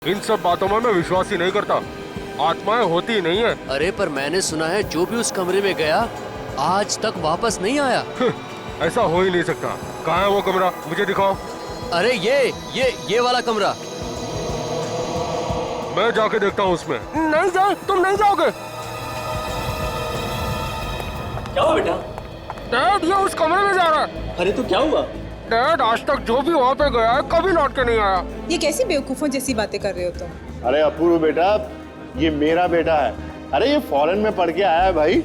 इन सब बातों में मैं विश्वास ही नहीं करता। आत्माएं होती ही नहीं है। अरे पर मैंने सुना है जो भी उस कमरे में गया आज तक वापस नहीं आया। ऐसा हो ही नहीं सकता। कहाँ है वो कमरा, मुझे दिखाओ। अरे ये वाला कमरा। मैं जाके देखता हूँ उसमें। नहीं जाए, तुम नहीं जाओगे। क्या हुआ बेटा? डैड, ये उस कमरे में जा रहा है। अरे तो क्या हुआ? डैड, आज तक जो भी वहाँ पे गया है कभी लौट के नहीं आया। ये कैसी बेवकूफों जैसी बातें कर रहे हो तुम? अरे अपूर्व बेटा, ये मेरा बेटा है। अरे ये फॉरेन में पढ़ के आया है भाई।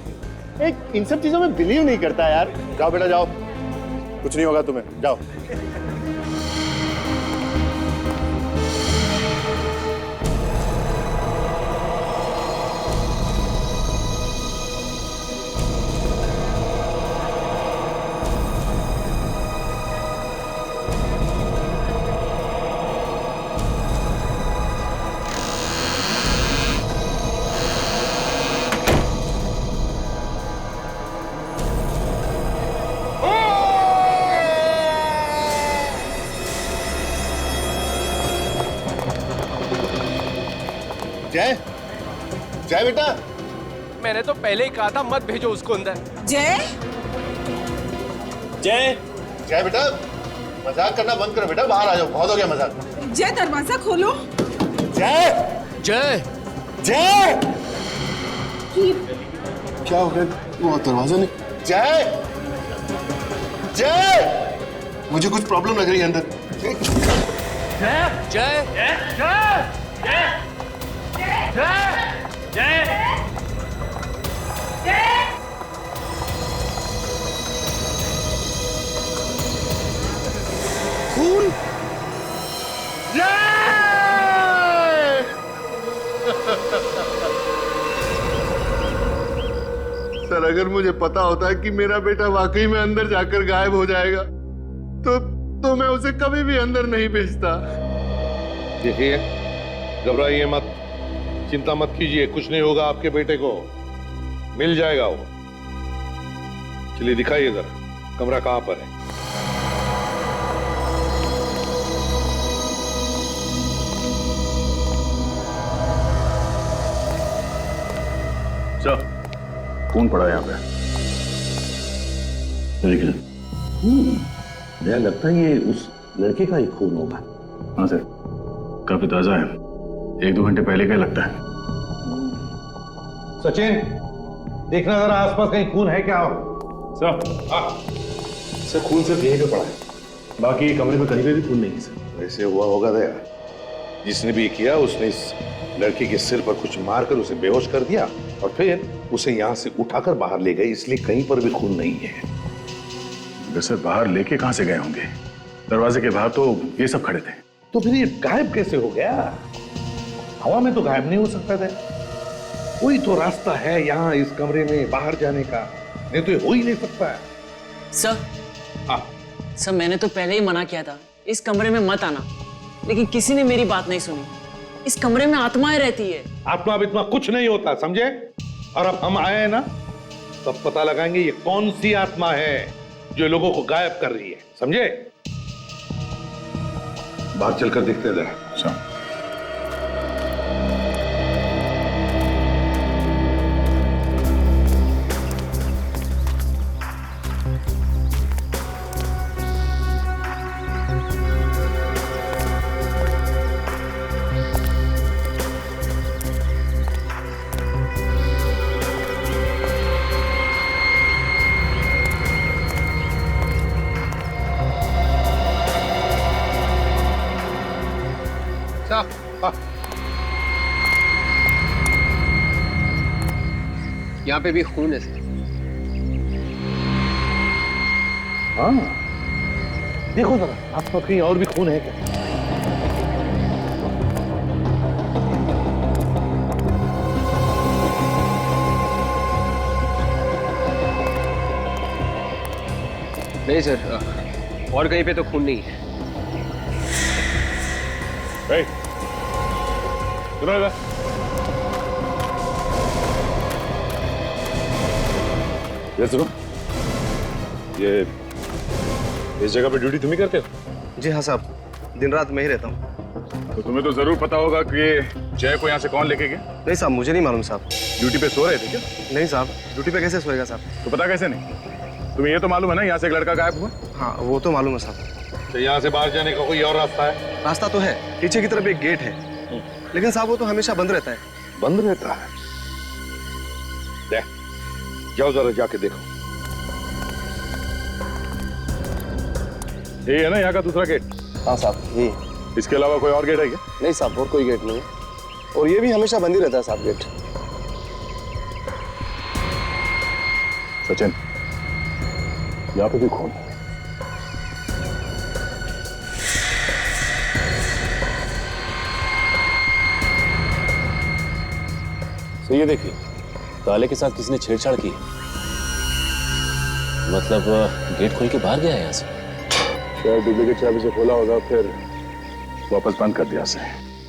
एक इन सब चीजों में बिलीव नहीं करता यार। जाओ बेटा जाओ, कुछ नहीं होगा तुम्हें, जाओ। जय, जय बेटा। मैंने तो पहले ही कहा था मत भेजो उसको अंदर। जय, जय, जय बेटा, मजाक करना बंद करो बेटा, बाहर आ जाओ, बहुत हो गया मजाक। जय दरवाजा खोलो। जय, जय जय, क्या हो गया? वो दरवाजा नहीं। जय, जय, मुझे कुछ प्रॉब्लम लग रही है अंदर। जय खून। सर, अगर मुझे पता होता कि मेरा बेटा वाकई में अंदर जाकर गायब हो जाएगा तो मैं उसे कभी भी अंदर नहीं भेजता। देखिए, घबराइए मत, चिंता मत कीजिए, कुछ नहीं होगा आपके बेटे को, मिल जाएगा वो। चलिए दिखाइए जरा, कमरा कहां पर है? सर, खून पड़ा यहाँ पे। लेकिन मुझे लगता है ये उस लड़के का ही खून होगा। हाँ सर, काफी ताजा है, 1-2 घंटे पहले का लगता है। सचिन, देखना जरा आसपास कहीं खून है क्या? सर, सर, खून सिर्फ यहीं पे पड़ा है, बाकी कमरे में कहीं पे भी खून नहीं है सर। वैसे हुआ होगा दया, जिसने भी किया उसने इस लड़के के सिर पर कुछ मारकर उसे बेहोश कर दिया और फिर उसे यहाँ से उठाकर बाहर ले गए, इसलिए कहीं पर भी खून नहीं है। सर, बाहर लेके कहां से गए होंगे? दरवाजे के बाहर तो ये सब खड़े थे। तो फिर ये गायब कैसे हो गया? हवा में तो गायब नहीं हो सकता था। कोई तो रास्ता है यहाँ इस कमरे में बाहर जाने का, नहीं तो ये हो ही नहीं सकता है। सर, हाँ सर, मैंने तो पहले ही मना किया था इस कमरे में मत आना, लेकिन किसी ने मेरी बात नहीं सुनी। इस कमरे में आत्माएं रहती है। आत्मा अब इतना कुछ नहीं होता, समझे? और अब हम आए हैं ना, तब पता लगाएंगे ये कौन सी आत्मा है जो लोगों को गायब कर रही है, समझे? बाहर चलकर देखते जरा। यहाँ पे भी खून है सर। हाँ, देखो जरा आसपास कहीं और भी खून है क्या? नहीं सर, और कहीं पे तो खून नहीं है। सुनो इधर। ये सुनो, ये इस जगह पे ड्यूटी तुम ही करते हो? जी हाँ साहब, दिन रात मैं ही रहता हूँ। तो तुम्हें तो जरूर पता होगा कि जय को यहाँ से कौन लेके गया। नहीं साहब, मुझे नहीं मालूम साहब। ड्यूटी पे सो रहे थे क्या? नहीं साहब, ड्यूटी पे कैसे सोएगा साहब? तो पता कैसे नहीं? तुम्हें ये तो मालूम है ना यहाँ से एक लड़का गायब हुआ? हाँ, वो तो मालूम है साहब। तो यहाँ से बाहर जाने का कोई और रास्ता है? रास्ता तो है, पीछे की तरफ एक गेट है, लेकिन साहब वो तो हमेशा बंद रहता है। बंद रहता है? जाओ जरा जाके देखो। यही है ना यहाँ का दूसरा गेट? हाँ साहब, ये। इसके अलावा कोई और गेट है क्या? नहीं साहब, और कोई गेट नहीं है, और ये भी हमेशा बंद ही रहता है साहब गेट। सचिन, यहाँ पे भी खून। तो ये देखिए, ताले के साथ किसी ने छेड़छाड़ की है। मतलब गेट खोल के बाहर गया है यहाँ से। शायद डुप्लीकेट चाबी से खोला होगा, फिर वापस बंद कर दिया से।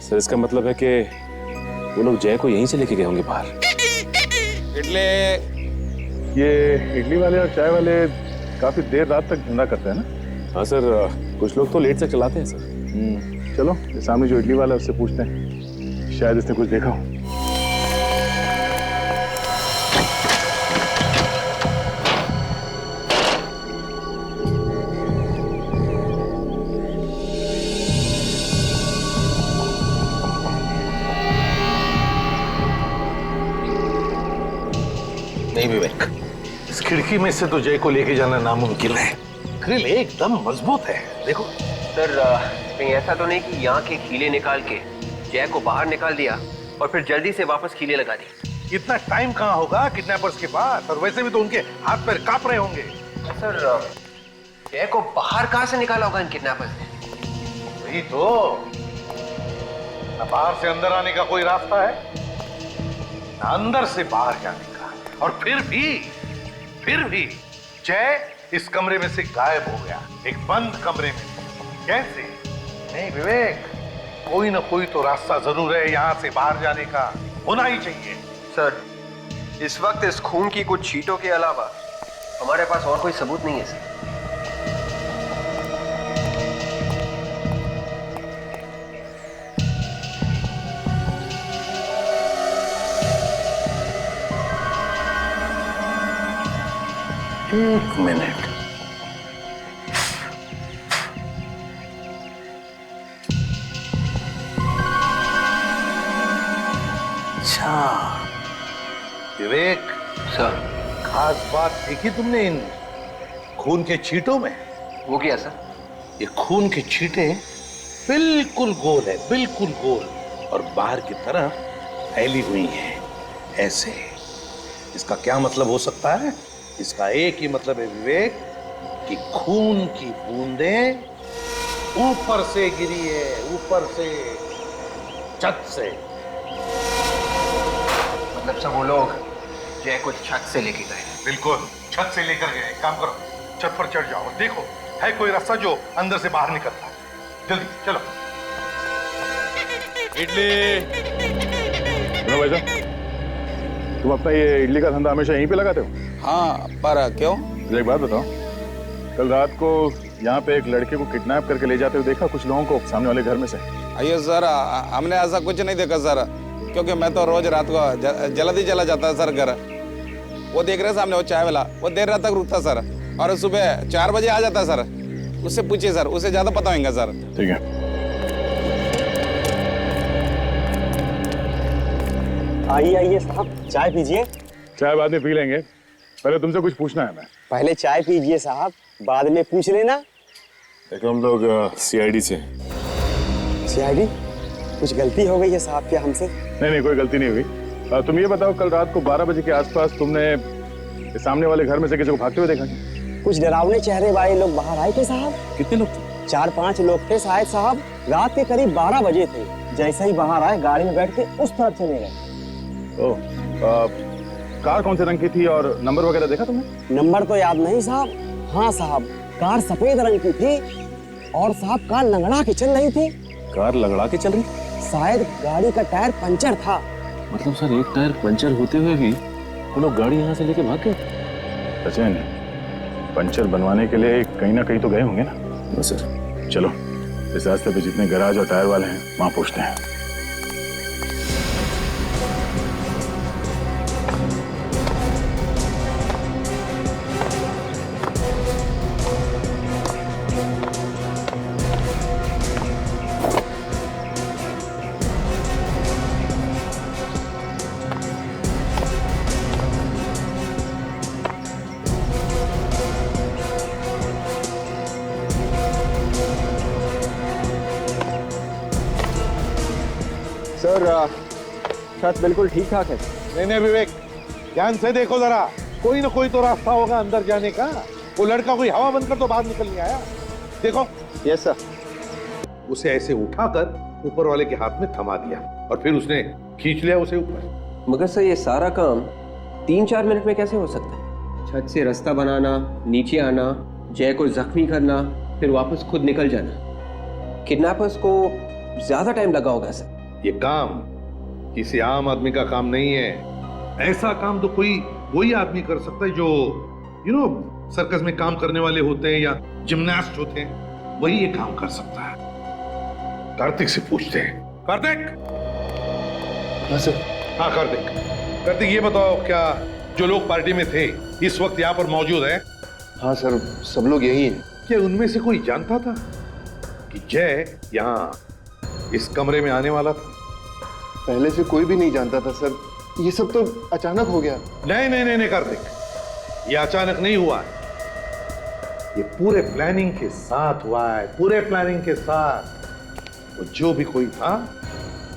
सर इसका मतलब है कि वो लोग जय को यहीं से लेके गए होंगे बाहर। ये इडली वाले और चाय वाले काफी देर रात तक धंधा करते हैं ना? हाँ सर, कुछ लोग तो लेट तक चलाते हैं सर। चलो ये सामने जो इडली वाला है उससे पूछते हैं, शायद इसने कुछ देखा हो। नहीं विवेक, इस खिड़की में से तो जय को लेके जाना नामुमकिन है। ग्रिल एकदम मजबूत है, देखो। सर कहीं ऐसा तो नहीं कि यहाँ के कीले निकाल के जय को बाहर निकाल दिया और फिर जल्दी से वापस कीले लगा दी? इतना टाइम कहाँ होगा किडनैपर्स के पास, और वैसे भी तो उनके हाथ पैर कांप रहे होंगे। सर जय को बाहर कहाँ से निकाला होगा इन किडनैपर्स ने? वही तो, न बाहर से अंदर आने का कोई रास्ता है, न अंदर से बाहर जाने का। और फिर भी जय इस कमरे में से गायब हो गया, एक बंद कमरे में। कैसे? नहीं विवेक, कोई ना कोई तो रास्ता जरूर है यहाँ से बाहर जाने का, होना ही चाहिए। सर इस वक्त इस खून की कुछ छींटों के अलावा हमारे पास और कोई सबूत नहीं है सर। एक मिनट, अच्छा विवेक सर, खास बात देखी तुमने इन खून के छींटों में? वो क्या सर? ये खून के छींटे बिल्कुल गोल है, बिल्कुल गोल, और बाहर की तरफ फैली हुई है ऐसे। इसका क्या मतलब हो सकता है? इसका एक ही मतलब है विवेक, कि खून की बूंदें ऊपर से गिरी है, ऊपर से, छत से। मतलब सब वो लोग जय को छत से लेके गए? बिल्कुल, छत से लेकर गए। काम करो, छत पर चढ़ जाओ, देखो है कोई रास्ता जो अंदर से बाहर निकलता है। जल्दी चलो। इडली। सुनो भाई साहब, तुम अपना ये इडली का धंधा हमेशा यहीं पे लगाते हो? हाँ, पर क्यों? मुझे एक बात बताओ, कल रात को यहाँ पे एक लड़के को किडनैप करके ले जाते हुए देखा कुछ लोगों को सामने वाले घर में से? अयो सर, हमने ऐसा कुछ नहीं देखा सर, क्योंकि मैं तो रोज रात को जल्दी चला जाता है सर घर। वो देख रहे सामने वो चाय वाला, वो देर रात तक रुकता सर, और सुबह 4 बजे आ जाता सर। उससे पूछिए सर, उसे ज्यादा पता होगा सर। ठीक है। आइए आइए साहब, चाय पीजिए। चाय बाद में पी लेंगे, पहले तुमसे कुछ पूछना है। मैं पहले चाय पीजिए साहब, बाद में पूछ लेना। देखो हम लोग सीआईडी से। सीआईडी? कुछ गलती हो गई है साहब क्या हमसे? नहीं, कोई गलती नहीं हुई। तुम ये बताओ, कल रात को 12 बजे के आसपास तुमने सामने वाले घर में से किसी को भागते हुए देखा? कुछ डरावने चेहरे वाले लोग बाहर आए थे साहब। कितने लोग थे? 4-5 लोग थे शायद साहब। रात के करीब 12 बजे थे। जैसे ही बाहर आए, गाड़ी में बैठ के उस तरफ चले गए। कार कौन से रंग की थी और नंबर वगैरह देखा तुमने? नंबर तो याद नहीं साहब। हाँ साहब, कार सफेद रंग की थी, और साहब कार लंगड़ा के चल रही थी। कार लंगड़ा के चल रही? शायद गाड़ी का टायर पंचर था। मतलब सर, एक टायर पंचर होते हुए भी वो लोग गाड़ी यहाँ से लेके भाग गए? सचिन, पंचर बनवाने के लिए कहीं ना कहीं तो गए होंगे ना? सर चलो इस रास्ते पे जितने गैराज और टायर वाले हैं वहां पूछते हैं। सर छत बिल्कुल ठीक ठाक है। नहीं विवेक, ध्यान से देखो जरा, कोई ना कोई तो रास्ता होगा अंदर जाने का। वो लड़का कोई हवा बंद कर तो बाहर निकल नहीं आया। देखो। Yes sir. उसे ऐसे उठाकर ऊपर वाले के हाथ में थमा दिया और फिर उसने खींच लिया उसे ऊपर। मगर सर ये सारा काम 3-4 मिनट में कैसे हो सकता है? छत से रास्ता बनाना, नीचे आना, जय को जख्मी करना, फिर वापस खुद निकल जाना। किडनैपर्स को ज्यादा टाइम लगा होगा सर। ये काम किसी आम आदमी का काम नहीं है। ऐसा काम तो कोई वही आदमी कर सकता है जो सर्कस में काम करने वाले होते हैं या जिम्नास्ट होते हैं, वही ये काम कर सकता है। कार्तिक से पूछते हैं। कार्तिक। हाँ सर। हाँ कार्तिक, कार्तिक ये बताओ, क्या जो लोग पार्टी में थे इस वक्त यहाँ पर मौजूद है? हाँ सर, सब लोग यही हैं। क्या उनमें से कोई जानता था कि जय यहाँ इस कमरे में आने वाला था? पहले से कोई भी नहीं जानता था सर, ये सब तो अचानक हो गया। नहीं कार्तिक, ये अचानक नहीं हुआ है। ये पूरे प्लानिंग के साथ हुआ है, पूरे प्लानिंग के साथ। वो जो भी कोई था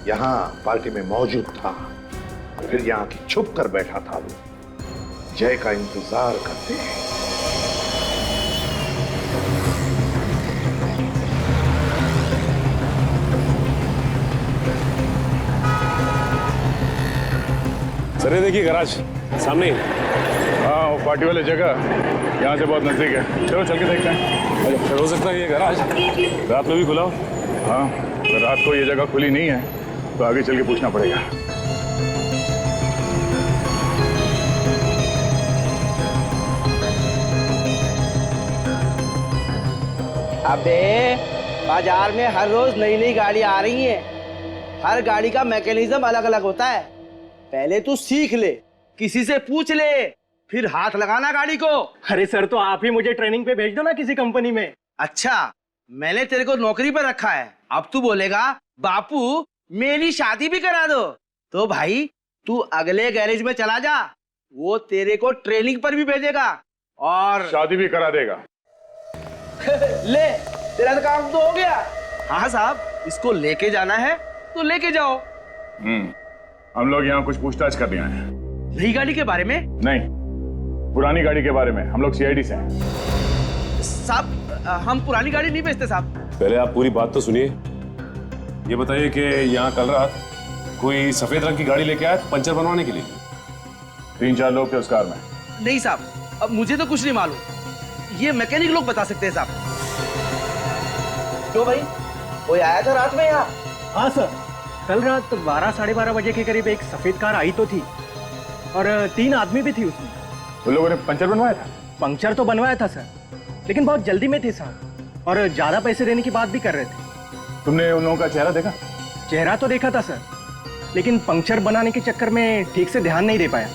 यहाँ पार्टी में मौजूद था और फिर यहाँ की छुप कर बैठा था, वो जय का इंतजार करते हैं। सर ये देखिए गैराज सामने ही। हाँ वो पार्टी वाली जगह यहाँ से बहुत नजदीक है। चलो चल के देखते हैं। अच्छा हो सकता है ये गैराज रात में भी खुला हो। हाँ अगर रात को ये जगह खुली नहीं है तो आगे चल के पूछना पड़ेगा। अबे बाजार में हर रोज नई नई गाड़ी आ रही है। हर गाड़ी का मैकेनिज्म अलग अलग होता है। पहले तू सीख ले, किसी से पूछ ले, फिर हाथ लगाना गाड़ी को। अरे सर, तो आप ही मुझे ट्रेनिंग पे भेज दो ना किसी कंपनी में। अच्छा, मैंने तेरे को नौकरी पर रखा है, अब तू बोलेगा बापू मेरी शादी भी करा दो। तो भाई तू अगले गैरेज में चला जा, वो तेरे को ट्रेनिंग पर भी भेजेगा और शादी भी करा देगा। ले तेरा तो काम तो हो गया। हाँ साहब, इसको लेके जाना है तो लेके जाओ। हम लोग यहाँ कुछ पूछताछ कर रहे हैं। नई गाड़ी के बारे में? नहीं, पुरानी गाड़ी के बारे में। हम लोग सीआईडी से हैं। साहब हम पुरानी गाड़ी नहीं बेचते साहब। पहले आप पूरी बात तो सुनिए। ये बताइए कि यहाँ कल रात कोई सफेद रंग की गाड़ी लेके आया पंचर बनवाने के लिए? 3-4 लोग थे उस कार में। नहीं साहब, अब मुझे तो कुछ नहीं मालूम, ये मैकेनिक लोग बता सकते हैं साहब। क्यों भाई, कोई आया था रात में यहाँ? हाँ सर, कल रात 12-12:30 बजे के करीब एक सफेद कार आई तो थी और 3 आदमी भी थी उसमें। उन लोगों ने पंचर बनवाया था? पंक्चर तो बनवाया था सर, लेकिन बहुत जल्दी में थे साहब और ज्यादा पैसे देने की बात भी कर रहे थे। तुमने उन लोगों का चेहरा देखा? चेहरा तो देखा था सर, लेकिन पंक्चर बनाने के चक्कर में ठीक से ध्यान नहीं दे पाया।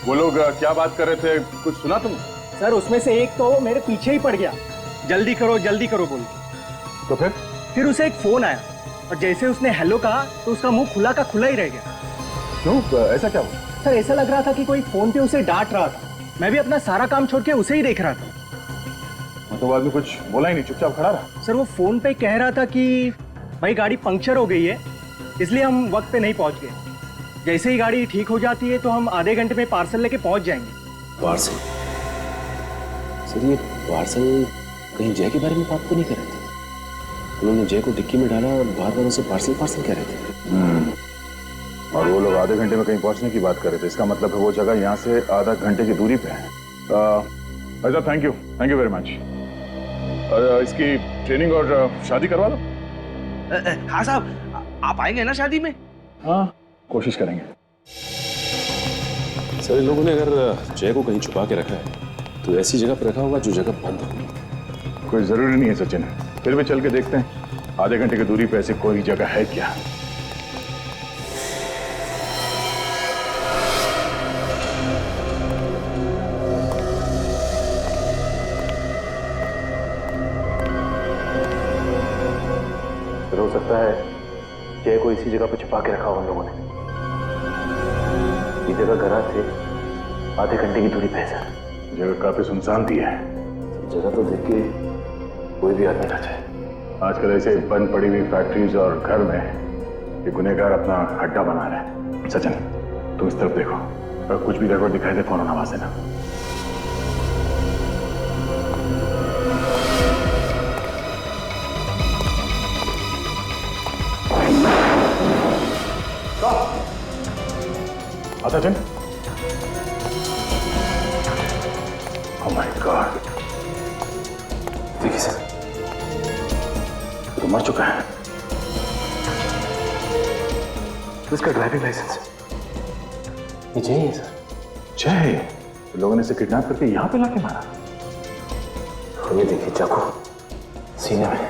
वो लोग क्या बात कर रहे थे, कुछ सुना तुमने? सर उसमें से एक तो मेरे पीछे ही पड़ गया, जल्दी करो बोल के। तो फिर उसे एक फोन आया और जैसे उसने हेलो कहा तो उसका मुंह खुला का खुला ही रह गया। क्यों, ऐसा क्या हुआ? सर ऐसा लग रहा था कि कोई फोन पे उसे डांट रहा था। मैं भी अपना सारा काम छोड़ के उसे ही देख रहा था। मतलब आदमी कुछ बोला ही नहीं, चुपचाप खड़ा रहा? सर वो फोन पे कह रहा था कि भाई गाड़ी पंक्चर हो गई है, इसलिए हम वक्त पे नहीं पहुंच गए। जैसे ही गाड़ी ठीक हो जाती है तो हम आधे घंटे में पार्सल लेके पहुंच जाएंगे। पार्सल? सर ये पार्सल कहीं जय के बारे में बात तो नहीं कर रहे थे? उन्होंने जय को डिक्की में डाला और बार-बार उसे पार्सल कह रहे थे। और वो लोग आधे घंटे में कहीं पहुंचने की बात कर रहे थे। इसका मतलब है वो जगह यहाँ से आधा घंटे की दूरी पे है। अच्छा, थैंक यू वेरी मच। इसकी ट्रेनिंग और शादी करवा दो। हाँ साहब, आप आएंगे ना शादी में? हाँ, कोशिश करेंगे। सर इन लोगों ने अगर जय को कहीं छुपा के रखा है तो ऐसी जगह पर रखा होगा जो जगह बंद होगी। कोई जरूरी नहीं है सचिन, फिर भी चल के देखते हैं। आधे घंटे की दूरी पे ऐसी कोई जगह है क्या? हो सकता है जय को इसी जगह पर छुपा के रखा हो उन लोगों ने। ये जगह गराज से आधे घंटे की दूरी पे है सर। जगह काफी सुनसान थी है। जगह तो देख के कोई भी आदमी ना चाहे। आजकल ऐसे बंद पड़ी हुई फैक्ट्रीज और घर में ये गुनहगार अपना अड्डा बना रहे हैं। सचिन, तुम इस तरफ देखो, अगर कुछ भी गड़बड़ दिखाई दे फौरन आवाज देना। सचिन, ओह माय गॉड, देखिए सर, तो मर चुका है। इसका ड्राइविंग लाइसेंस ये जय है सर। जय? तो लोगों ने इसे किडनैप करके यहाँ पे लाके मारा? ये देखिए चाकू सीने में।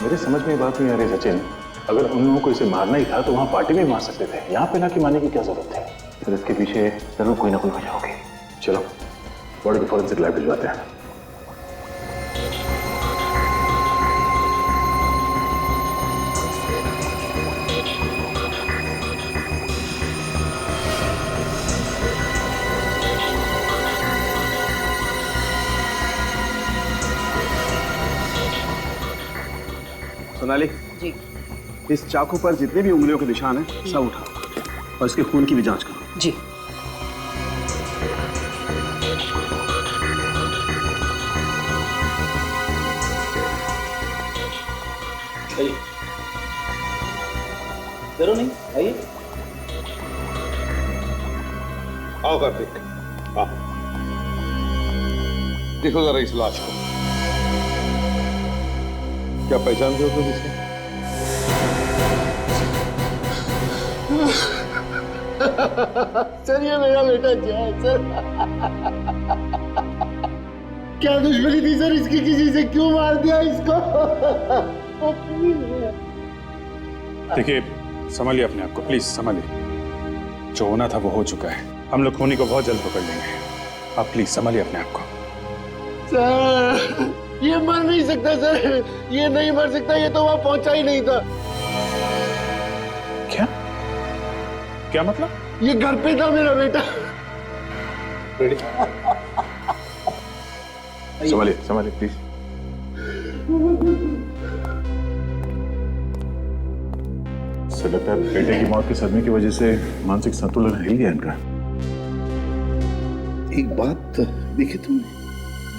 मेरे समझ में ये बात नहीं आ रही सचिन, अगर उन लोगों को इसे मारना ही था तो वहां पार्टी में मार सकते थे, यहाँ पे लाके मारने की क्या जरूरत है? सर इसके पीछे जरूर कोई ना कोई वजह होगी। चलो बॉडी को फॉरेंसिक लैब भिजवाते हैं। सोनाली जी, इस चाकू पर जितने भी उंगलियों के निशान हैं सब उठाओ और इसके खून की भी जांच करो। जी। जरूर नहीं, आइए। आओ कार्तिक, आओ। देखो जरा इस लाश को, क्या पहचानते हो तुम इसे? सर ये मेरा बेटा जय सर। क्या दुश्मनी थी सर इसकी, किसी से क्यों मार दिया इसको? देखिए संभालिए अपने आप को, प्लीज संभालिए। जो होना था वो हो चुका है, हम लोग खूनी को बहुत जल्द पकड़ लेंगे। आप प्लीज संभालिए अपने आप को। सर ये मर नहीं सकता सर, ये नहीं मर सकता, ये तो वहां पहुंचा ही नहीं था। क्या क्या मतलब? ये घर पे था मेरा बेटा। संभालिए संभालिए प्लीज। सर लगता है बेटे की मौत के सदमे की वजह से मानसिक संतुलन हिल गया इनका। एक बात देखी तुमने,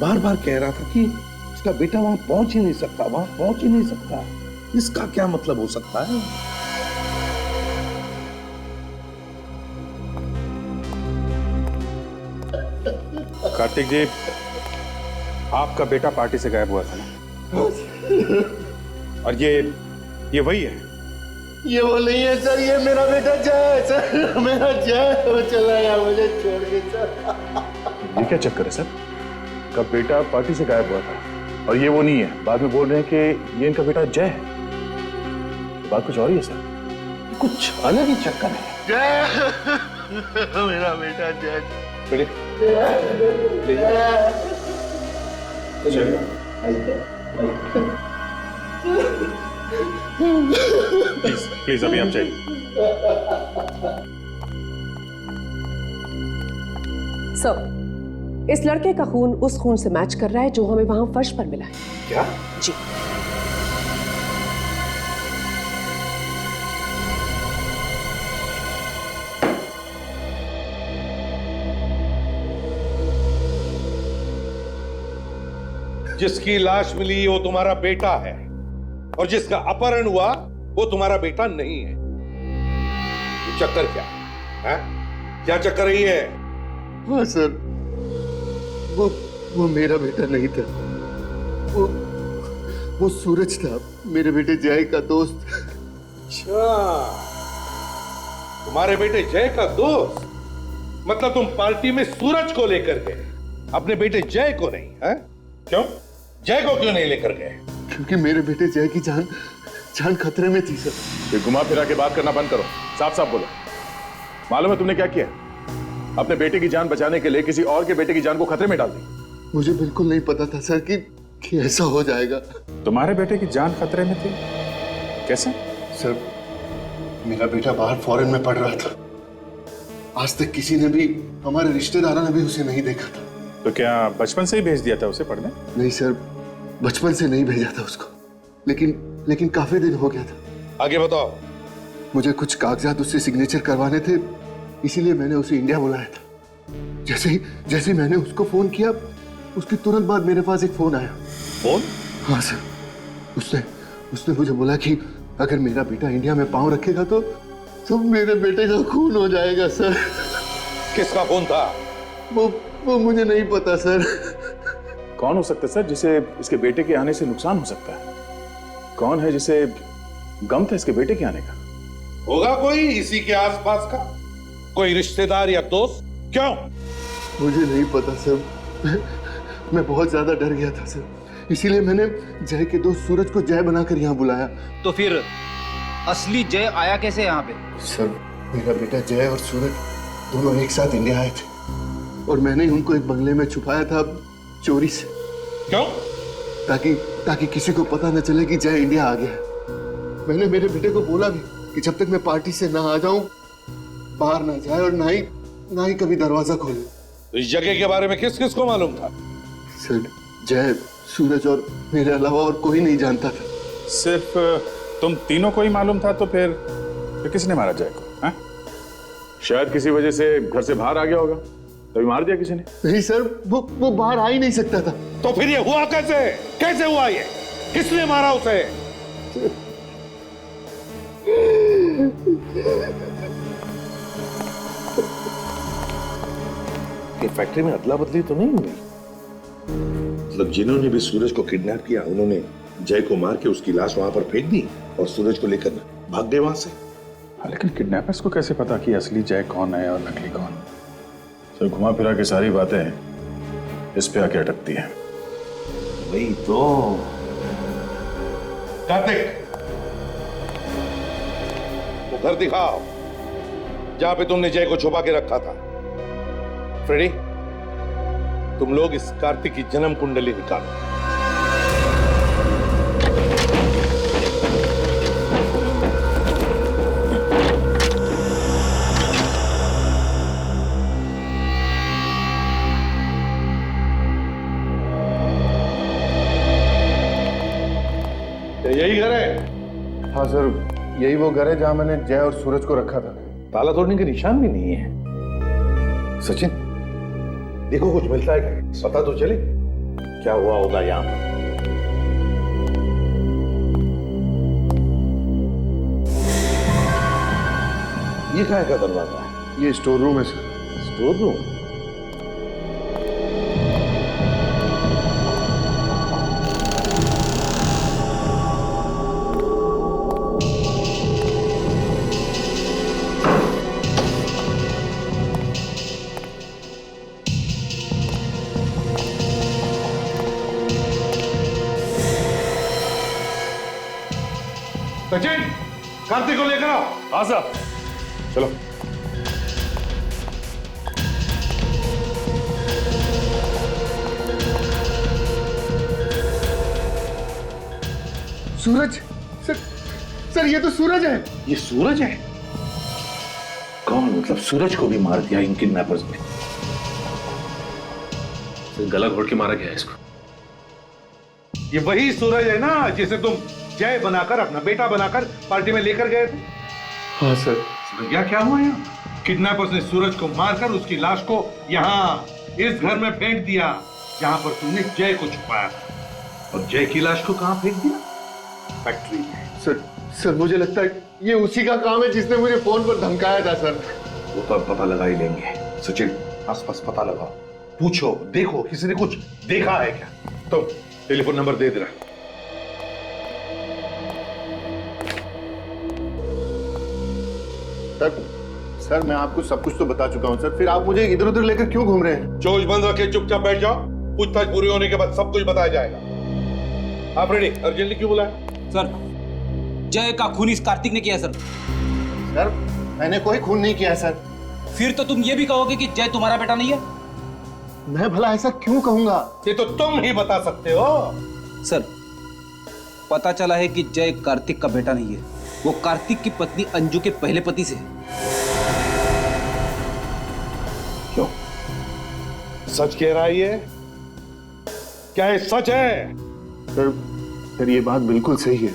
बार बार कह रहा था कि इसका बेटा वहां पहुंच ही नहीं सकता, वहां पहुंच ही नहीं सकता। इसका क्या मतलब हो सकता है? कार्तिक जी, आपका बेटा पार्टी से गायब हुआ था ना? और ये वही है? ये वो नहीं है सर, ये मेरा बेटा जय है सर, मेरा जय। वो चला गया मुझे छोड़ के सर। ये क्या चक्कर है सर? का बेटा पार्टी से गायब हुआ था और ये वो नहीं है, बाद में बोल रहे हैं कि ये इनका बेटा जय है। बात कुछ और ही है सर, कुछ अलग ही चक्कर है। जय मेरा बेटा जय। प्लीज प्लीज अभी आप जाइए। सर, इस लड़के का खून उस खून से मैच कर रहा है जो हमें वहां फर्श पर मिला है। क्या? जी। जिसकी लाश मिली वो तुम्हारा बेटा है और जिसका अपहरण हुआ वो तुम्हारा बेटा नहीं है। ये चक्कर क्या है? क्या चक्कर रही है? हाँ सर, वो मेरा बेटा नहीं था, वो सूरज था, मेरे बेटे जय का दोस्त। अच्छा, तुम्हारे बेटे जय का दोस्त? मतलब तुम पार्टी में सूरज को लेकर गए, अपने बेटे जय को नहीं? है क्यों? जय को क्यों नहीं लेकर गए? क्योंकि मेरे बेटे जय की जान खतरे में थी सर। ये घुमा फिरा के बात करना बंद करो, साफ साफ बोलो। मालूम है तुमने क्या किया? अपने बेटे की जान बचाने के लिए किसी और के बेटे की जान को खतरे में डाल दी। मुझे बिल्कुल नहीं पता था सर कि ऐसा हो जाएगा। तुम्हारे बेटे की जान खतरे में थी? कैसे? सर, मेरा बेटा बाहर फॉरेन में पढ़ रहा था। आज तक किसी ने भी, हमारे रिश्तेदारों ने भी उसे नहीं देखा था। तो क्या बचपन से ही भेज दिया था उसे पढ़ने? नहीं सर, बचपन से नहीं भेजा था उसको, लेकिन काफी दिन हो गया था। आगे बताओ। मुझे कुछ कागजात उससे सिग्नेचर करवाने थे, इसीलिए मैंने उसे इंडिया बुलाया था। जैसे ही मैंने उसको फोन किया, उसके तुरंत बाद मेरे पास एक फोन आया। फोन? हाँ सर, उसने मुझे बोला कि अगर मेरा बेटा इंडिया में पांव रखेगा तो मेरे बेटे का खून हो जाएगा सर। किसका फोन था? वो मुझे नहीं पता सर। कौन हो सकता है सर जिसे इसके बेटे के आने से नुकसान हो सकता है? कौन है जिसे गम था इसके बेटे के आने का? होगा कोई इसी के आसपास का, कोई रिश्तेदार या दोस्त। क्यों? मुझे नहीं पता सर, मैं बहुत ज्यादा डर गया था सर, इसीलिए मैंने जय के दोस्त सूरज को जय बनाकर यहाँ बुलाया। तो फिर असली जय आया कैसे यहाँ पे? सर, मेरा बेटा जय और सूरज दोनों एक साथ इंडिया आए थे और मैंने उनको एक बंगले में छुपाया था चोरी से। क्यों? ताकि किसी को पता न चले कि जय इंडिया आ गया। मैंने मेरे बेटे को बोला भी कि जब तक मैं पार्टी से ना आ जाऊं, बाहर ना जाए और ना ही कभी दरवाजा खोले। तो इस जगह के बारे में किस किस को मालूम था? सर, जय, सूरज और मेरे अलावा और कोई नहीं जानता था। सिर्फ तुम तीनों को ही मालूम था? तो फिर किसने मारा जय को? हा? शायद किसी वजह से घर से बाहर आ गया होगा, तभी मार दिया किसी ने। नहीं सर, वो बाहर आ ही नहीं सकता था। तो फिर ये हुआ कैसे? कैसे हुआ ये? किसने मारा उसे? ये फैक्ट्री में अदला बदली तो नहीं हुई? मतलब जिन्होंने भी सूरज को किडनैप किया, उन्होंने जय को मार के उसकी लाश वहां पर फेंक दी और सूरज को लेकर भाग गए वहां से। हाँ, लेकिन किडनैपर्स को कैसे पता कि असली जय कौन है और नकली कौन? तो घुमा फिरा के सारी बातें इस पे आके अटकती है। वही तो। कार्तिक, वो घर दिखाओ जहां पे तुमने जय को छुपा के रखा था। फ्रेडी, तुम लोग इस कार्तिक की जन्म कुंडली निकालो। यही घर है? हाँ सर, यही वो घर है जहां मैंने जय और सूरज को रखा था। ताला तोड़ने के निशान भी नहीं है। सचिन, देखो कुछ मिलता है क्या? पता तो चले क्या हुआ होगा यहाँ पर। ये कहाँ का दरवाजा है? ये स्टोर रूम है sir. Store room? Sachin, Kartik को लेकर आओ। हाँ साहब, चलो। सूरज? सर ये तो सूरज है। ये सूरज है? कौन? मतलब सूरज को भी मार दिया इन किडनैपर्स ने? गला घोट के मारा गया है इसको। ये वही सूरज है ना जिसे तुम जय बनाकर, अपना बेटा बनाकर पार्टी में लेकर गए थे? हाँ सर। भैया क्या हुआ यहाँ? किडनैपर्स ने सूरज को मारकर उसकी लाश को यहाँ इस घर में फेंक दिया जहाँ पर तुमने जय को छुपाया था। और जय की लाश को कहाँ फेंक दिया? फैक्ट्री में। सर मुझे लगता है ये उसी का काम है जिसने मुझे फोन पर धमकाया था सर। वो तो अब पता लगा ही लेंगे। सचिन, आसपास पता लगाओ, पूछो, देखो किसी ने कुछ देखा है क्या? तो टेलीफोन नंबर दे दे रहा। सर मैं आपको सब कुछ तो बता चुका हूं सर, फिर आप मुझे इधर उधर लेकर क्यों घूम रहे हैं? चोच बंद रखे, चुपचाप बैठ जाओ। पूछताछ पूरी होने के बाद सब कुछ बताया जाएगा। आप रेडी? अर्जेंटली क्यों बुलाया? सर, जय का खून इस कार्तिक ने किया सर। सर मैंने कोई खून नहीं किया सर। फिर तो तुम ये भी कहोगे कि जय तुम्हारा बेटा नहीं है? मैं भला ऐसा क्यों कहूंगा? ये तो तुम ही बता सकते हो। सर, पता चला है कि जय कार्तिक का बेटा नहीं है, वो कार्तिक की पत्नी अंजू के पहले पति से है। क्यों? सच कह रहा है ये? क्या ये सच है? सर ये बात बिल्कुल सही है,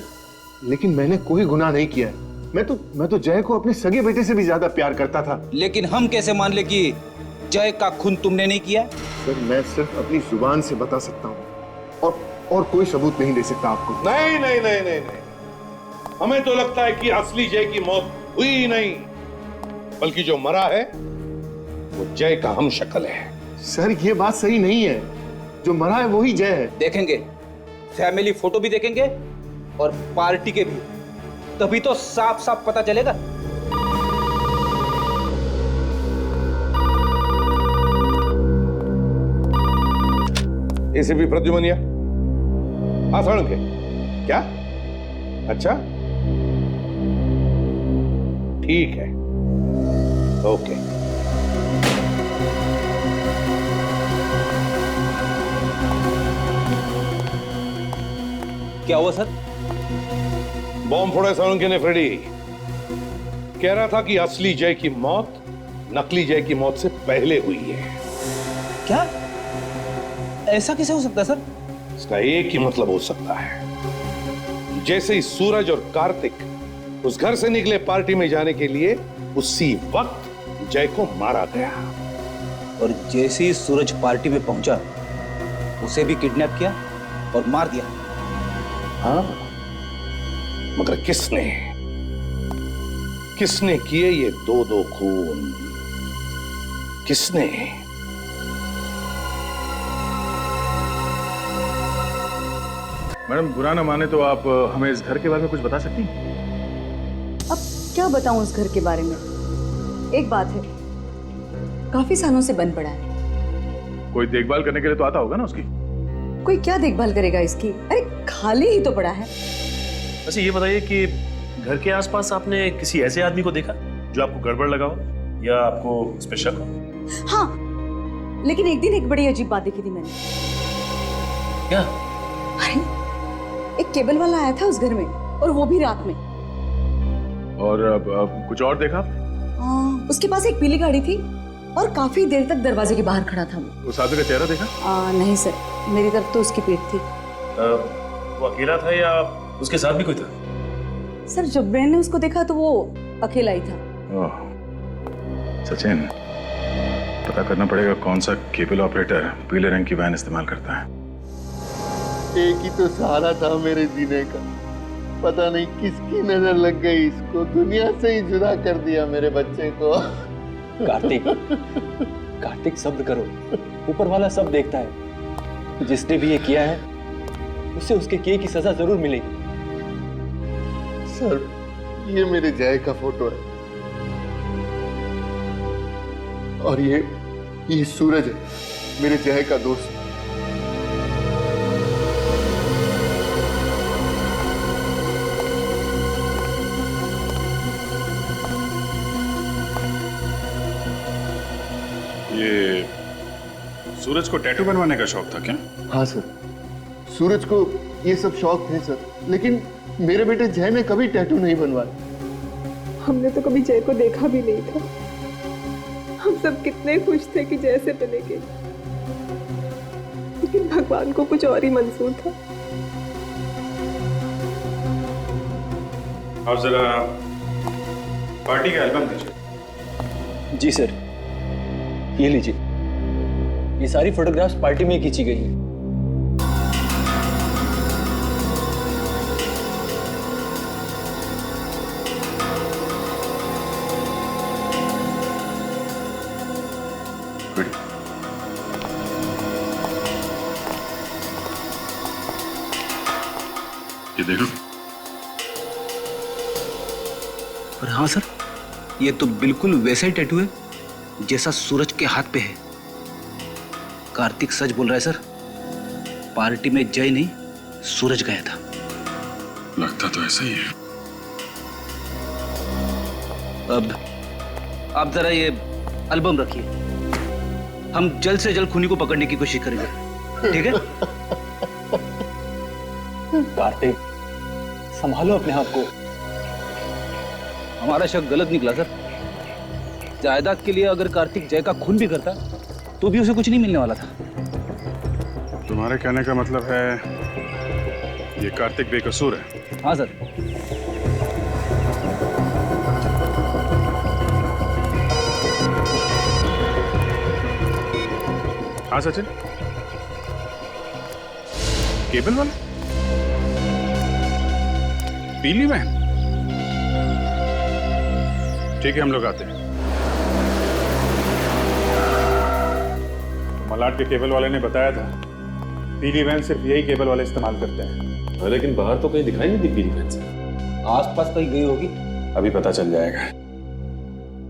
लेकिन मैंने कोई गुनाह नहीं किया है। मैं तो जय को अपने सगे बेटे से भी ज्यादा प्यार करता था। लेकिन हम कैसे मान ले कि जय का खून तुमने नहीं किया? सर मैं सिर्फ अपनी जुबान से बता सकता हूँ और कोई सबूत नहीं दे सकता आपको। नहीं नहीं नहीं नहीं नहीं, हमें तो लगता है कि असली जय की मौत हुई ही नहीं, बल्कि जो मरा है वो जय का हम शक्ल है। सर ये बात सही नहीं है, जो मरा है वही जय है। देखेंगे, फैमिली फोटो भी देखेंगे और पार्टी के भी, तभी तो साफ साफ पता चलेगा। एसीपी प्रद्युमनिया, हाँ सड़क क्या? अच्छा ठीक है, ओके। क्या हुआ सर? बॉम्ब फोड़ा सोलंकी ने फ्रेडी। कह रहा था कि असली जय की मौत नकली जय की मौत से पहले हुई है। क्या? ऐसा कैसे हो सकता है सर? इसका एक ही मतलब हो सकता है, जैसे ही सूरज और कार्तिक उस घर से निकले पार्टी में जाने के लिए, उसी वक्त जय को मारा गया। और जैसे ही सूरज पार्टी में पहुंचा, उसे भी किडनैप किया और मार दिया। हाँ, मगर किसने किए ये दो खून? किसने? मैडम बुरा ना माने तो आप हमें इस घर के बारे में कुछ बता सकती हैं? अब क्या बताऊं उस घर के बारे में? एक बात है, काफी सालों से बंद पड़ा है। कोई देखभाल करने के लिए तो आता होगा ना उसकी? कोई क्या देखभाल करेगा इसकी? अरे खाली ही तो पड़ा है। अच्छा ये बताइए कि घर के आसपास आपने किसी ऐसे आदमी को देखा जो आपको गड़बड़ लगा हो या आपको उस पे शक हो? हाँ, लेकिन एक दिन एक बड़ी अजीब बात देखी थी मैंने। क्या? अरे एक केबल वाला आया था उस घर में, और वो भी रात में। और अब कुछ और देखा? उसके पास एक पीली गाड़ी थी और काफी देर तक दरवाजे के बाहर खड़ा था वो। उस आदमी का चेहरा देखा? नहीं सर, मेरी तरफ तो उसकी पीठ थी। वो अकेला था या उसके साथ भी कोई था? सर जब ब्रेन ने उसको देखा तो वो अकेला ही था। सचिन, पता करना पड़ेगा कौन सा केबल ऑपरेटर पीले रंग की वैन इस्तेमाल करता है। एक ही तो सहारा था मेरे जीने का, पता नहीं किसकी नजर लग गई, इसको दुनिया से ही जुदा कर दिया मेरे बच्चे को। कार्तिक शब्द करो, ऊपर वाला सब देखता है। जिसने भी ये किया है उसे उसके किए की सजा जरूर मिलेगी। सर ये मेरे जय का फोटो है और ये सूरज है, मेरे जय का दोस्त। ये सूरज को टैटू बनवाने का शौक था क्या? हाँ सर, सूरज को ये सब शौक थे सर, लेकिन मेरे बेटे जय ने कभी टैटू नहीं बनवाया। हमने तो कभी जय को देखा भी नहीं था। हम सब कितने खुश थे कि जय से मिलेंगे, लेकिन भगवान को कुछ और ही मंजूर था। आप जरा पार्टी का एल्बम दीजिए। जी सर, ये लीजिए। ये सारी फोटोग्राफ्स पार्टी में खींची गई हैं। ये देखो। और हाँ सर, ये तो बिल्कुल वैसा ही टैटू है जैसा सूरज के हाथ पे है। कार्तिक सच बोल रहा है सर, पार्टी में जय नहीं सूरज गया था। लगता तो ऐसा ही है। अब आप जरा ये एल्बम रखिए, हम जल्द से जल्द खूनी को पकड़ने की कोशिश करेंगे, ठीक है? कार्तिक, संभालो अपने आप को। हमारा शक गलत निकला सर। जायदाद के लिए अगर कार्तिक जय का खून भी करता तो भी उसे कुछ नहीं मिलने वाला था। तुम्हारे कहने का मतलब है ये कार्तिक बेकसूर है? हाँ सर। हाँ सचिन, केबल वाला पीली बहन, ठीक है हम लोग आते हैं। मलाड के केबल वाले ने बताया था पीली वैन सिर्फ यही केबल वाले इस्तेमाल करते हैं। लेकिन बाहर तो कहीं दिखाई नहीं दी पीली वैन से। आसपास कहीं गई होगी, अभी पता चल जाएगा।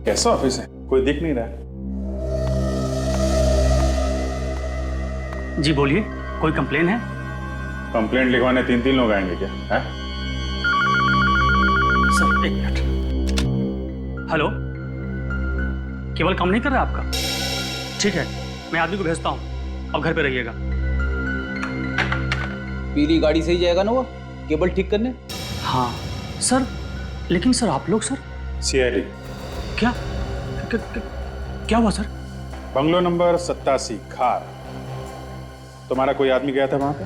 कैसा ऑफिस है, कोई दिख नहीं रहा है। जी बोलिए, कोई कंप्लेन है? कंप्लेंट लिखवाने 3 लोग आएंगे क्या है? सर एक मिनट। हेलो, केबल काम नहीं कर रहा आपका? ठीक है, मैं आदमी को भेजता हूँ, अब घर पे रहिएगा। पीली गाड़ी से ही जाएगा ना वो केबल ठीक करने? हाँ सर, लेकिन सर आप लोग सर सीआईडी। क्या क्या हुआ सर? बंगलो नंबर 87 खार। तुम्हारा कोई आदमी गया था वहां पे?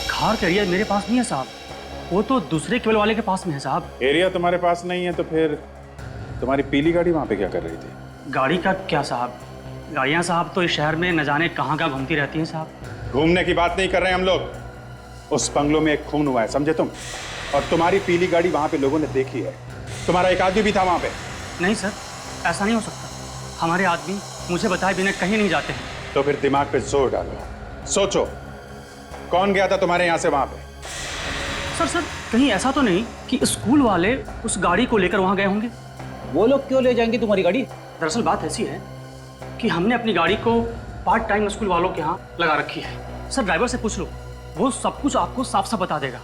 खार का एरिया मेरे पास नहीं है साहब, वो तो दूसरे केबल वाले के पास में है साहब। एरिया तुम्हारे पास नहीं है तो फिर तुम्हारी पीली गाड़ी वहां पे क्या कर रही थी? गाड़ी का क्या साहब, गाड़ियाँ साहब तो इस शहर में न जाने कहाँ कहाँ घूमती रहती हैं साहब। घूमने की बात नहीं कर रहे हैं हम लोग। उस बंगलो में एक खून हुआ है, समझे तुम? और तुम्हारी पीली गाड़ी वहां पे लोगों ने देखी है। तुम्हारा एक आदमी भी था वहां पे। नहीं सर, ऐसा नहीं हो सकता। हमारे आदमी मुझे बताए बिना कहीं नहीं जाते हैं। तो फिर दिमाग पे जोर डालो, सोचो कौन गया था तुम्हारे यहाँ से वहां पे? सर कहीं ऐसा तो नहीं कि स्कूल वाले उस गाड़ी को लेकर वहां गए होंगे? वो लोग क्यों ले जाएंगे तुम्हारी गाड़ी? दरअसल बात ऐसी है कि हमने अपनी गाड़ी को पार्ट टाइम स्कूल वालों के यहाँ लगा रखी है। सर ड्राइवर से पूछ लो, वो सब कुछ आपको साफ साफ बता देगा।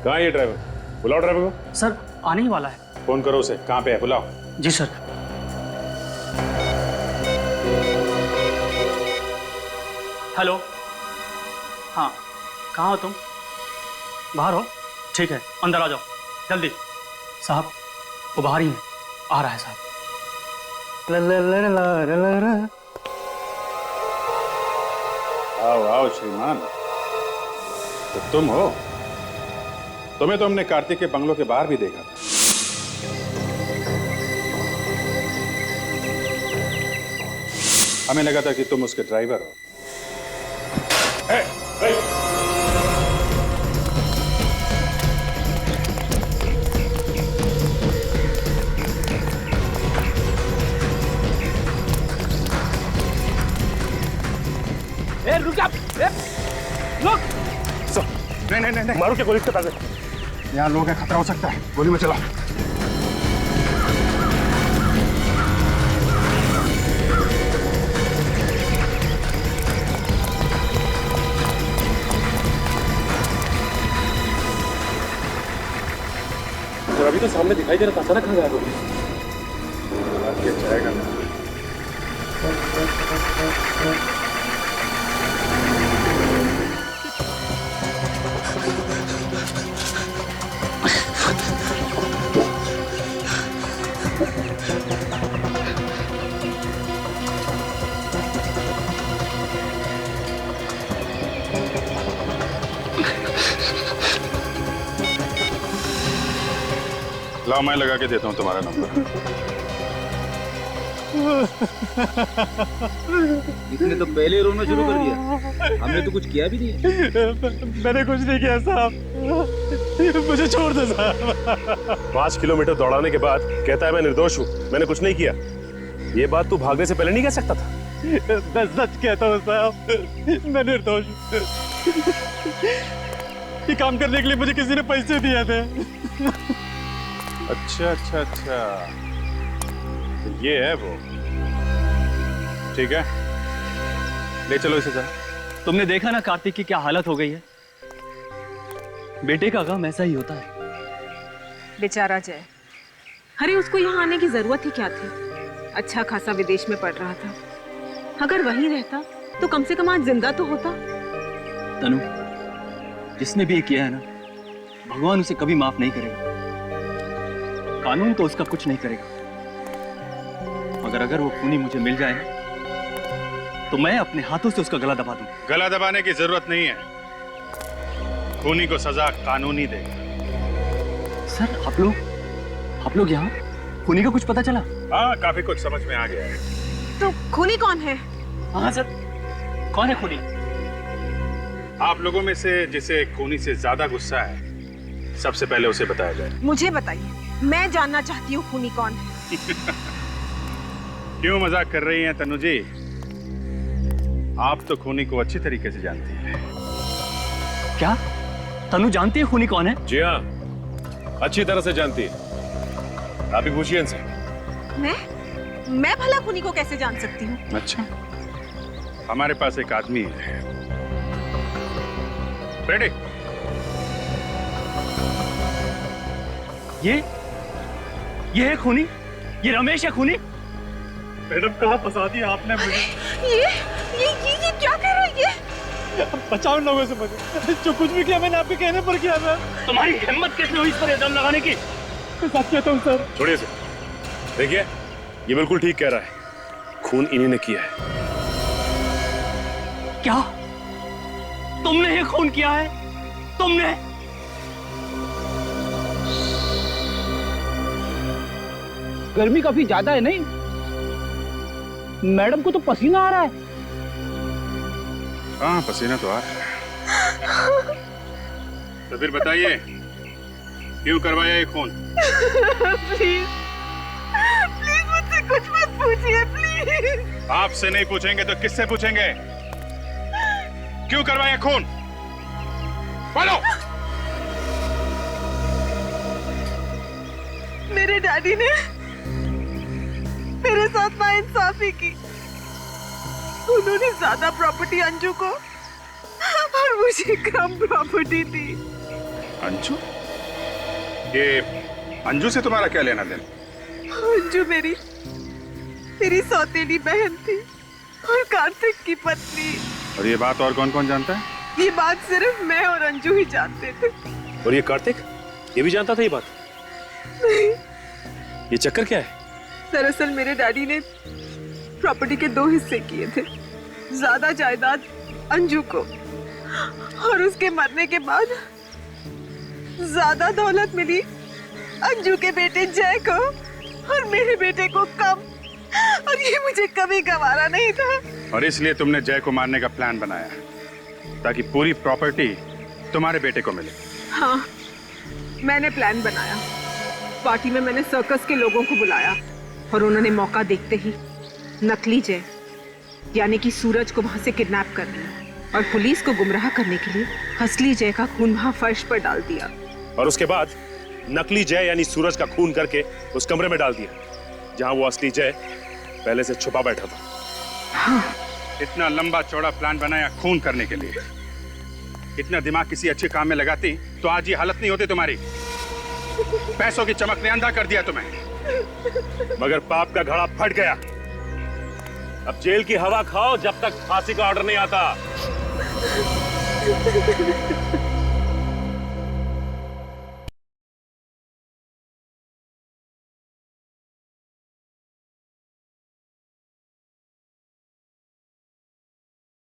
कहाँ है ये ड्राइवर? बुलाओ ड्राइवर को। सर आने ही वाला है। फोन करो उसे, कहाँ पे है बुलाओ। जी सर। हेलो, हाँ कहाँ हो तुम? बाहर हो? ठीक है, अंदर आ जाओ जल्दी। साहब वो बाहर ही है, आ रहा है साहब। आओ आओ श्रीमान, तो तुम हो? तुम्हें तो हमने कार्तिक के बंगलों के बाहर भी देखा था। हमें लगा था कि तुम उसके ड्राइवर हो। रुक जा, रुक। नहीं, मारो क्या गोली से ताकत। यहाँ लोग हैं, खतरा हो सकता है, गोली में चला। अभी तो सामने दिखाई दे रहा था, अचानक कहाँ गायब हो गया? जाएगा ना। लाओ मैं लगा के देता हूँ तुम्हारा नंबर। इसने तो पहले ही रोना शुरू कर दिया। हमने तो कुछ किया भी नहीं। मैंने कुछ नहीं किया साहब, मुझे छोड़ दो साहब। 5 किलोमीटर दौड़ाने के बाद कहता है मैं निर्दोष हूँ, मैंने कुछ नहीं किया। ये बात तू भागने से पहले नहीं कह सकता था? मैं सच कहता हूँ साहब, मैं निर्दोष हूँ। ये काम करने के लिए मुझे किसी ने पैसे दिए थे। अच्छा, तो ये है वो। ठीक है, ले चलो इसे। जा। तुमने देखा ना कार्तिक की क्या हालत हो गई है। बेटे का गम ऐसा ही होता है। बेचारा जय, अरे उसको यहाँ आने की जरूरत ही क्या थी? अच्छा खासा विदेश में पढ़ रहा था, अगर वहीं रहता तो कम से कम आज जिंदा तो होता। तनु, जिसने भी ये किया है ना, भगवान उसे कभी माफ नहीं करेगा। कानून तो उसका कुछ नहीं करेगा, मगर अगर वो खूनी मुझे मिल जाए ना, तो मैं अपने हाथों से उसका गला दबा दूं। गला दबाने की जरूरत नहीं है, खूनी को सजा कानून ही देगा। सर, आप लोग यहाँ? खूनी का कुछ पता चला? हाँ, काफी कुछ समझ में आ गया है। तो खूनी कौन है? हाँ सर, कौन है खूनी? आप लोगों में से जिसे खूनी से ज्यादा गुस्सा है, सबसे पहले उसे बताया जाए। मुझे बताइए, मैं जानना चाहती हूँ खूनी कौन है। क्यों मजाक कर रही हैं तनु जी? आप तो खूनी को अच्छी तरीके से जानती हैं। क्या तनु जानती है खूनी कौन है? जी हाँ, अच्छी तरह से जानती है। आप ही पूछिए इनसे। मैं भला खूनी को कैसे जान सकती हूँ? अच्छा, हमारे पास एक आदमी है। रेडी? ये है खूनी? ये रमेश है खूनी? मैडम, कहाँ फंसा दिया आपने मुझे? ये क्या कर रहा है ये? बचाओ इन लोगों से मुझे। जो कुछ भी किया मैंने आपके कहने पर किया था। तुम्हारी हिम्मत कैसे हुई इस पर इल्जाम लगाने की? मैं सच कहता हूँ सर। छोड़िए इसे। देखिए, ये बिल्कुल ठीक कह रहा है, खून इन्हीं ने किया है। क्या? तुमने ये खून किया है? तुमने? गर्मी काफी ज्यादा है नहीं? मैडम को तो पसीना आ रहा है। हाँ, पसीना तो आ रहा है। तो फिर बताइए, क्यों करवाया ये खून? प्लीज मुझसे कुछ मत पूछिए, प्लीज। आपसे नहीं पूछेंगे तो किससे पूछेंगे? क्यों करवाया खून? बोलो। मेरे डैडी ने मेरे साथ नाइंसाफी की। उन्होंने ज्यादा प्रॉपर्टी अंजू को और मुझे कम प्रॉपर्टी दी। अंजू? ये अंजू से तुम्हारा क्या लेना देना? अंजू मेरी सौतेली बहन थी और कार्तिक की पत्नी। और ये बात और कौन कौन जानता है? ये बात सिर्फ मैं और अंजू ही जानते थे। और ये कार्तिक, ये भी जानता था ये बात? नहीं। ये चक्कर क्या है? दरअसल मेरे डैडी ने प्रॉपर्टी के 2 हिस्से किए थे। ज्यादा जायदाद अंजू को और उसके मरने के बाद ज्यादा दौलत मिली अंजू के बेटे जय को और मेरे बेटे को कम। और ये मुझे कभी गवारा नहीं था। और इसलिए तुमने जय को मारने का प्लान बनाया, ताकि पूरी प्रॉपर्टी तुम्हारे बेटे को मिले। हाँ, मैंने प्लान बनाया। पार्टी में मैंने सर्कस के लोगों को बुलाया और उन्होंने मौका देखते ही नकली जय यानी कि सूरज को वहां से किडनैप कर लिया और पुलिस को गुमराह करने के लिए असली जय का खून वहां फर्श पर डाल दिया। और उसके बाद नकली जय यानी सूरज का खून करके उस कमरे में डाल दिया जहां वो असली जय पहले से छुपा बैठा था। हाँ। इतना लंबा चौड़ा प्लान बनाया खून करने के लिए। इतना दिमाग किसी अच्छे काम में लगाती तो आज ये हालत नहीं होती तुम्हारी। पैसों की चमक ने अंधा कर दिया तुम्हें। मगर पाप का घड़ा फट गया। अब जेल की हवा खाओ जब तक फांसी का ऑर्डर नहीं आता।